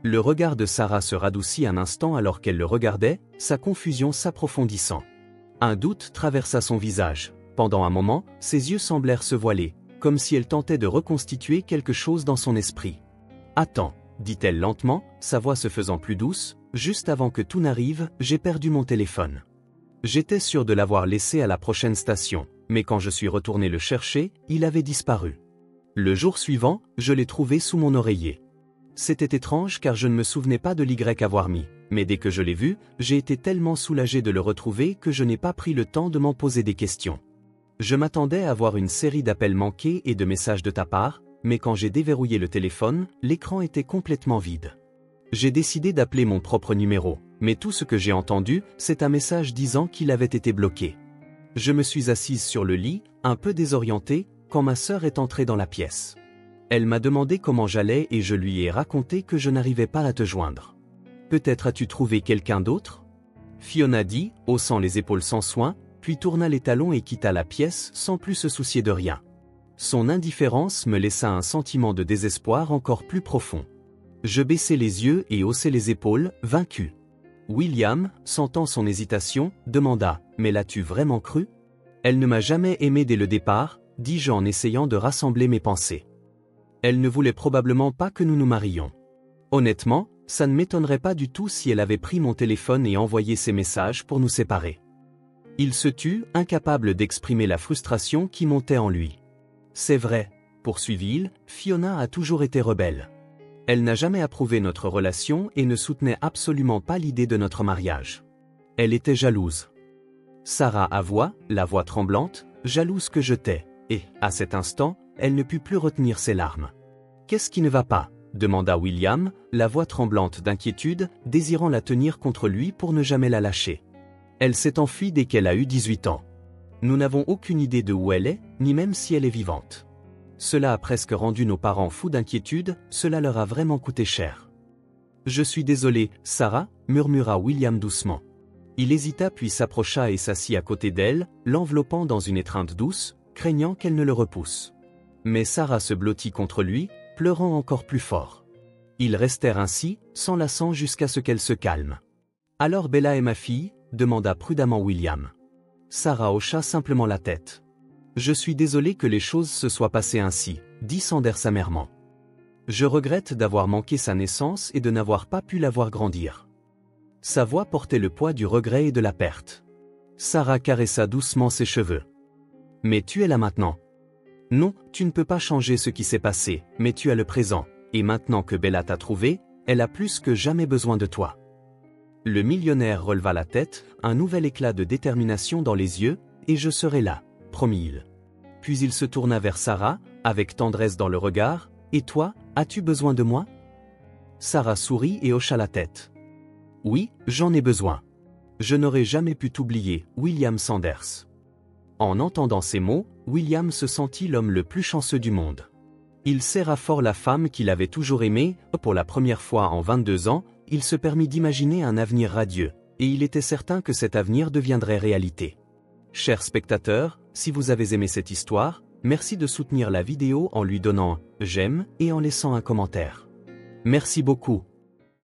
Le regard de Sarah se radoucit un instant alors qu'elle le regardait, sa confusion s'approfondissant. Un doute traversa son visage. Pendant un moment, ses yeux semblèrent se voiler, comme si elle tentait de reconstituer quelque chose dans son esprit. « Attends » dit-elle lentement, sa voix se faisant plus douce, « juste avant que tout n'arrive, j'ai perdu mon téléphone. J'étais sûr de l'avoir laissé à la prochaine station, mais quand je suis retourné le chercher, il avait disparu. Le jour suivant, je l'ai trouvé sous mon oreiller. C'était étrange car je ne me souvenais pas de l'Y avoir mis, mais dès que je l'ai vu, j'ai été tellement soulagé de le retrouver que je n'ai pas pris le temps de m'en poser des questions. Je m'attendais à voir une série d'appels manqués et de messages de ta part, mais quand j'ai déverrouillé le téléphone, l'écran était complètement vide. J'ai décidé d'appeler mon propre numéro, mais tout ce que j'ai entendu, c'est un message disant qu'il avait été bloqué. Je me suis assise sur le lit, un peu désorientée, quand ma sœur est entrée dans la pièce. Elle m'a demandé comment j'allais et je lui ai raconté que je n'arrivais pas à te joindre. Peut-être as-tu trouvé quelqu'un d'autre ? Fiona dit, haussant les épaules sans soin, puis tourna les talons et quitta la pièce sans plus se soucier de rien. Son indifférence me laissa un sentiment de désespoir encore plus profond. Je baissai les yeux et haussai les épaules, vaincu. William, sentant son hésitation, demanda « Mais l'as-tu vraiment cru ? Elle ne m'a jamais aimé dès le départ, dis-je en essayant de rassembler mes pensées. Elle ne voulait probablement pas que nous nous marions. Honnêtement, ça ne m'étonnerait pas du tout si elle avait pris mon téléphone et envoyé ces messages pour nous séparer. » Il se tut, incapable d'exprimer la frustration qui montait en lui. C'est vrai, poursuivit-il, Fiona a toujours été rebelle. Elle n'a jamais approuvé notre relation et ne soutenait absolument pas l'idée de notre mariage. Elle était jalouse. Sarah avoua, la voix tremblante, jalouse que je t'ai, et, à cet instant, elle ne put plus retenir ses larmes. Qu'est-ce qui ne va pas? Demanda William, la voix tremblante d'inquiétude, désirant la tenir contre lui pour ne jamais la lâcher. Elle s'est enfuie dès qu'elle a eu 18 ans. Nous n'avons aucune idée de où elle est, ni même si elle est vivante. Cela a presque rendu nos parents fous d'inquiétude, cela leur a vraiment coûté cher. Je suis désolé, Sarah, murmura William doucement. Il hésita puis s'approcha et s'assit à côté d'elle, l'enveloppant dans une étreinte douce, craignant qu'elle ne le repousse. Mais Sarah se blottit contre lui, pleurant encore plus fort. Ils restèrent ainsi, s'enlaçant jusqu'à ce qu'elle se calme. « Alors Bella est ma fille ?» demanda prudemment William. Sarah hocha simplement la tête. « Je suis désolé que les choses se soient passées ainsi, » dit Sanders amèrement. « Je regrette d'avoir manqué sa naissance et de n'avoir pas pu la voir grandir. » Sa voix portait le poids du regret et de la perte. Sarah caressa doucement ses cheveux. « Mais tu es là maintenant. Non, tu ne peux pas changer ce qui s'est passé, mais tu as le présent, et maintenant que Bella t'a trouvé, elle a plus que jamais besoin de toi. » Le millionnaire releva la tête, un nouvel éclat de détermination dans les yeux, « Et je serai là, » promit-il. Puis il se tourna vers Sarah, avec tendresse dans le regard, « Et toi, as-tu besoin de moi ?» Sarah sourit et hocha la tête. « Oui, j'en ai besoin. Je n'aurais jamais pu t'oublier, William Sanders. » En entendant ces mots, William se sentit l'homme le plus chanceux du monde. Il serra fort la femme qu'il avait toujours aimée, pour la première fois en 22 ans, il se permit d'imaginer un avenir radieux, et il était certain que cet avenir deviendrait réalité. Chers spectateurs, si vous avez aimé cette histoire, merci de soutenir la vidéo en lui donnant « j'aime » et en laissant un commentaire. Merci beaucoup.